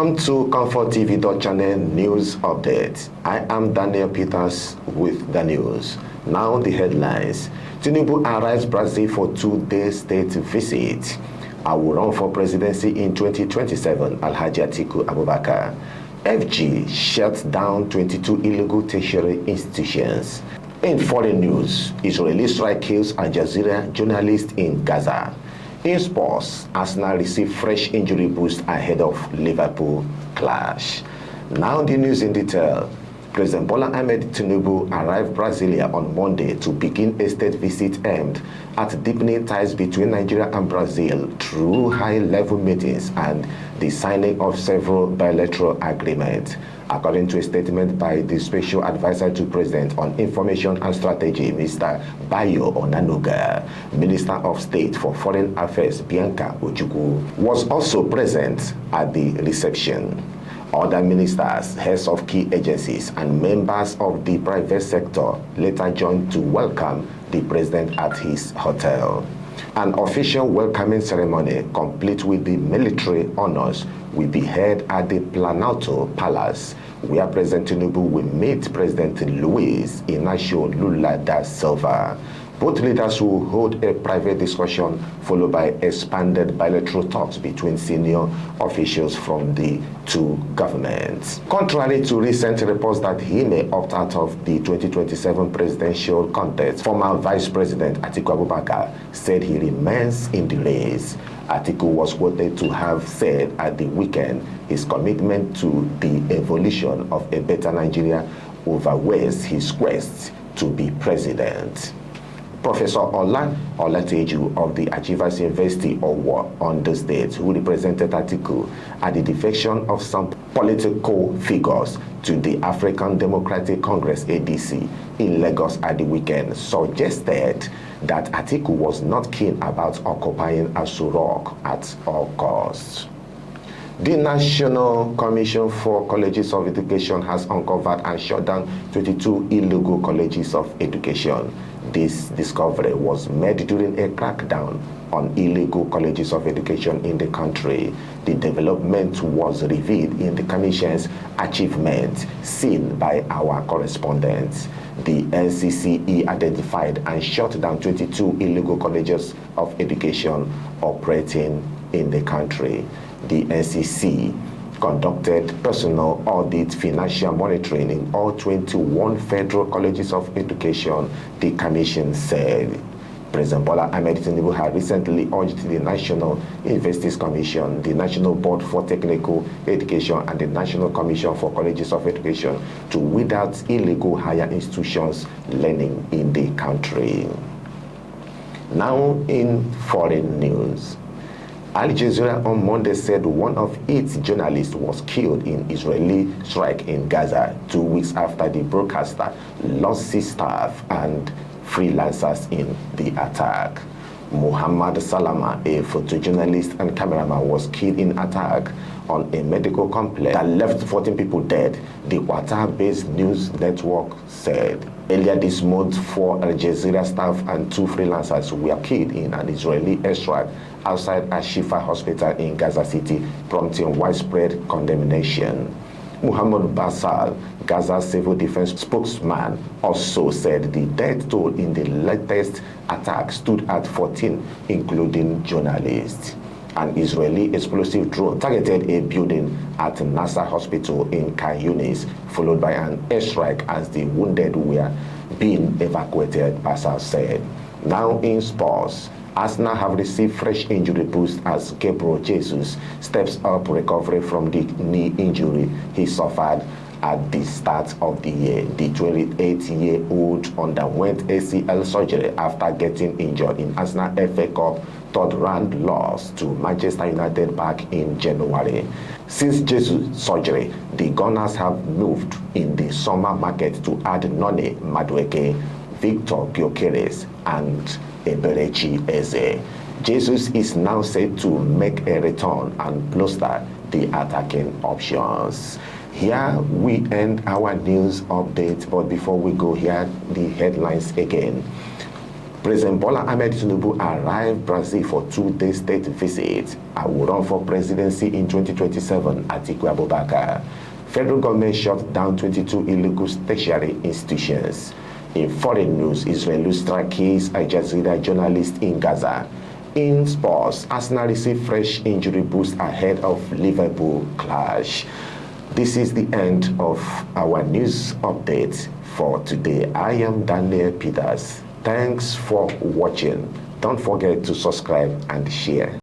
Welcome to ComfortTV.channel news update. I am Daniel Peters with the news. Now the headlines. Tinubu arrives Brazil for 2-day state visit. I will run for presidency in 2027, Alhaji Atiku Abubakar. FG shuts down 22 illegal tertiary institutions. In foreign news, Israeli strike kills Al Jazeera journalist in Gaza. In sports, Arsenal received fresh injury boost ahead of Liverpool clash. Now the news in detail. President Bola Ahmed Tinubu arrived Brasilia on Monday to begin a state visit aimed at deepening ties between Nigeria and Brazil through high-level meetings and the signing of several bilateral agreements. According to a statement by the Special Advisor to President on Information and Strategy, Mr. Bayo Onanuga, Minister of State for Foreign Affairs Bianca Ojukwu was also present at the reception. Other ministers, heads of key agencies, and members of the private sector later joined to welcome the president at his hotel. An official welcoming ceremony, complete with the military honors, will be held at the Planalto Palace, where President Tinubu will meet President Luiz Inácio Lula da Silva. Both leaders will hold a private discussion followed by expanded bilateral talks between senior officials from the two governments. Contrary to recent reports that he may opt out of the 2027 presidential contest, former Vice President Atiku Abubakar said he remains in the race. Atiku was quoted to have said at the weekend his commitment to the evolution of a better Nigeria outweighs his quest to be president. Professor Ola Olateju of the Achievers University of Ondo State, who represented Atiku at the defection of some political figures to the African Democratic Congress ADC in Lagos at the weekend, suggested that Atiku was not keen about occupying Aso Rock at all costs. The National Commission for Colleges of Education has uncovered and shut down 22 illegal colleges of education. This discovery was made during a crackdown on illegal colleges of education in the country. The development was revealed in the Commission's achievement seen by our correspondents. The NCCE identified and shut down 22 illegal colleges of education operating in the country. The NCC conducted personal audit financial monitoring in all 21 federal colleges of education, the commission said. President Bola Ahmed Tinubu had recently urged the National Universities Commission, the National Board for Technical Education, and the National Commission for Colleges of Education to weed out illegal higher institutions learning in the country. Now in foreign news. Al Jazeera on Monday said one of its journalists was killed in Israeli strike in Gaza 2 weeks after the broadcaster lost his staff and freelancers in the attack. Muhammad Salama, a photojournalist and cameraman, was killed in attack on a medical complex that left 14 people dead, the Qatar-based news network said. Earlier this month, 4 Al Jazeera staff and 2 freelancers were killed in an Israeli airstrike outside Al-Shifa hospital in Gaza City, prompting widespread condemnation. Muhammad Basal, Gaza's civil defense spokesman, also said the death toll in the latest attack stood at 14, including journalists. An Israeli explosive drone targeted a building at Nasser Hospital in Khan Yunis, followed by an airstrike as the wounded were being evacuated, Basal said. Now in sports, Arsenal have received fresh injury boost as Gabriel Jesus steps up recovery from the knee injury he suffered at the start of the year. The 28-year-old underwent ACL surgery after getting injured in Arsenal FA Cup third-round loss to Manchester United back in January. Since Jesus' surgery, the Gunners have moved in the summer market to add Noni Madueke, Victor Gyökeres, and Eberechi Eze. Jesus is now set to make a return and bolster the attacking options. Here we end our news update, but before we go, here the headlines again. President Bola Ahmed Tinubu arrived Brazil for 2-day state visit. I will run for presidency in 2027, Atiku Abubakar. Federal government shut down 22 illegal tertiary institutions. In foreign news, Israel strikes Al Jazeera journalist in Gaza. In sports, Arsenal received fresh injury boost ahead of Liverpool clash. This is the end of our news update for today. I am Daniel Peters. Thanks for watching. Don't forget to subscribe and share.